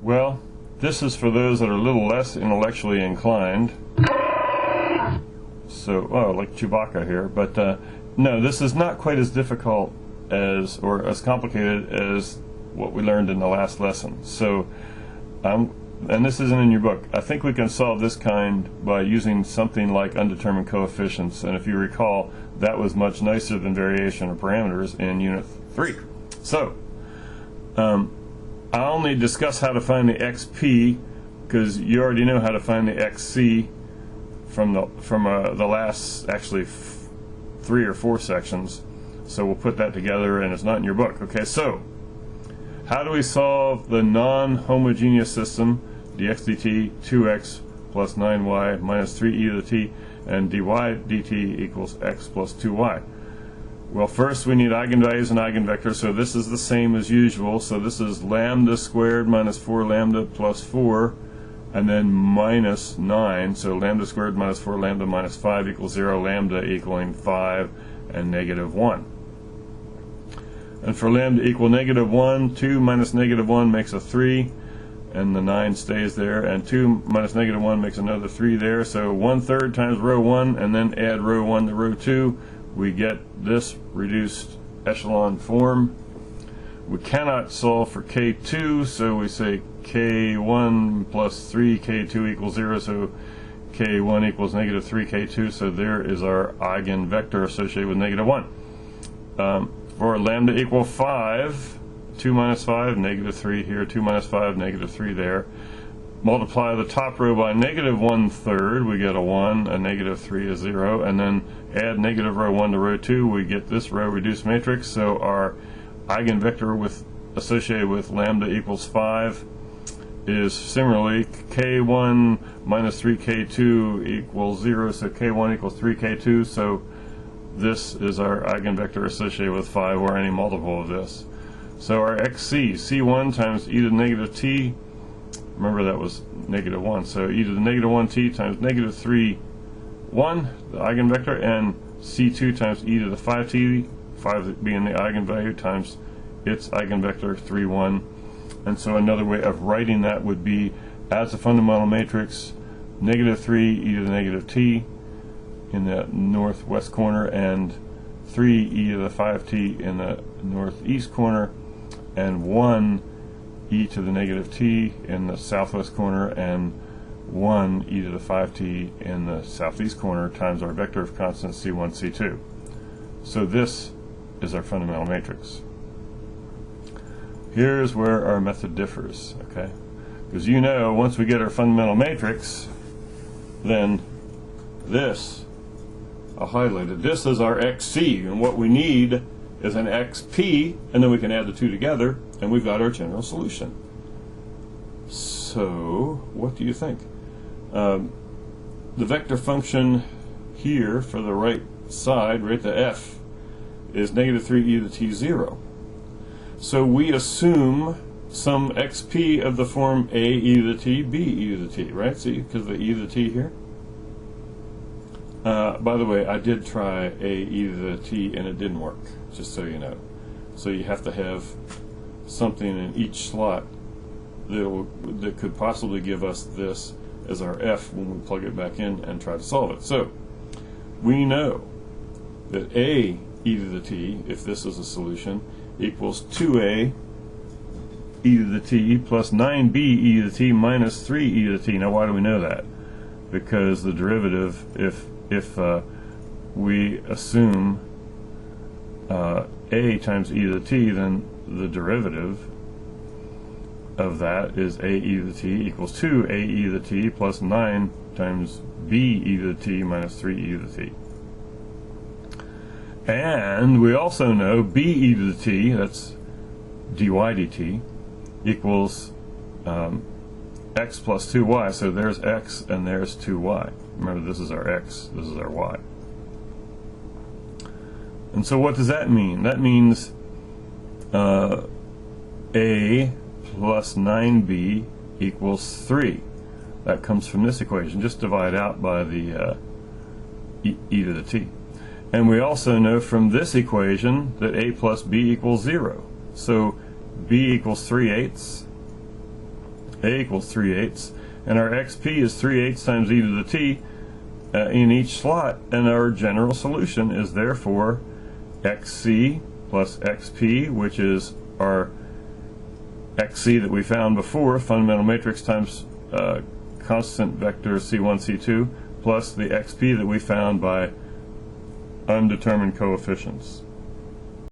Well, this is for those that are a little less intellectually inclined. So, oh, like Chewbacca here. But no, this is not quite as difficult as, or as complicated as what we learned in the last lesson. So, and this isn't in your book. I think we can solve this kind by using something like undetermined coefficients. And if you recall, that was much nicer than variation of parameters in Unit 3. So, I only discuss how to find the xp because you already know how to find the xc from the last actually 3 or 4 sections. So we'll put that together, and it's not in your book. Okay, so how do we solve the non-homogeneous system dx dt 2x plus 9y minus 3e to the t and dy dt equals x plus 2y? Well, first we need eigenvalues and eigenvectors, so this is the same as usual. So this is lambda squared minus 4 lambda plus 4, and then minus 9. So lambda squared minus 4 lambda minus 5 equals 0, lambda equaling 5 and negative 1. And for lambda equal negative 1, 2 minus negative 1 makes a 3, and the 9 stays there, and 2 minus negative 1 makes another 3 there. So 1/3 times row 1, and then add row 1 to row 2. We get this reduced echelon form. We cannot solve for k2, so we say k1 plus 3 k2 equals 0, so k1 equals negative 3 k2, so there is our eigenvector associated with negative 1. For lambda equal 5, 2 minus 5, negative 3 here, 2 minus 5, negative 3 there. Multiply the top row by negative 1/3, we get a 1, a negative 3 is 0, and then add negative row 1 to row 2, we get this row reduced matrix. So our eigenvector associated with lambda equals 5 is similarly k1 minus 3k2 equals 0, so k1 equals 3k2, so this is our eigenvector associated with 5, or any multiple of this. So our xc, c1 times e to the negative t, remember that was negative 1, so e to the negative 1t times negative 3, 1, the eigenvector, and c2 times e to the 5t, 5 being the eigenvalue, times its eigenvector, 3, 1. And so another way of writing that would be as a fundamental matrix, negative 3 e to the negative t in the northwest corner, and 3 e to the 5t in the northeast corner, and 1 e to the negative t in the southwest corner, and 1 e to the 5t in the southeast corner, times our vector of constants c1, c2. So this is our fundamental matrix. Here's where our method differs, okay? Because you know, once we get our fundamental matrix, then this, I'll highlight it, this is our xc, and what we need is an xp, and then we can add the two together, and we've got our general solution. So, what do you think? The vector function here for the right side, right, the f, is negative 3 e to the t 0. So we assume some xp of the form a e to the t, b e to the t, right? See, because of the e to the t here. By the way, I did try a e to the t and it didn't work, just so you know. So you have to have something in each slot that could possibly give us this as our f when we plug it back in and try to solve it. So we know that a e to the t, if this is a solution, equals 2a e to the t plus 9b e to the t minus 3 e to the t. Now why do we know that? Because the derivative, if we assume a times e to the t, then the derivative of that is a e to the t equals 2 a e to the t plus 9 times b e to the t minus 3 e to the t. And we also know b e to the t, that's dy dt, equals x plus 2y. So there's x and there's 2y. Remember, this is our x, this is our y. And so what does that mean? That means a plus 9b equals 3. That comes from this equation. Just divide out by the e to the t. And we also know from this equation that a plus b equals 0. So b equals 3/8, A equals 3/8, and our XP is 3/8 times e to the t in each slot, and our general solution is therefore XC plus XP, which is our XC that we found before, fundamental matrix times constant vector C1, C2, plus the XP that we found by undetermined coefficients.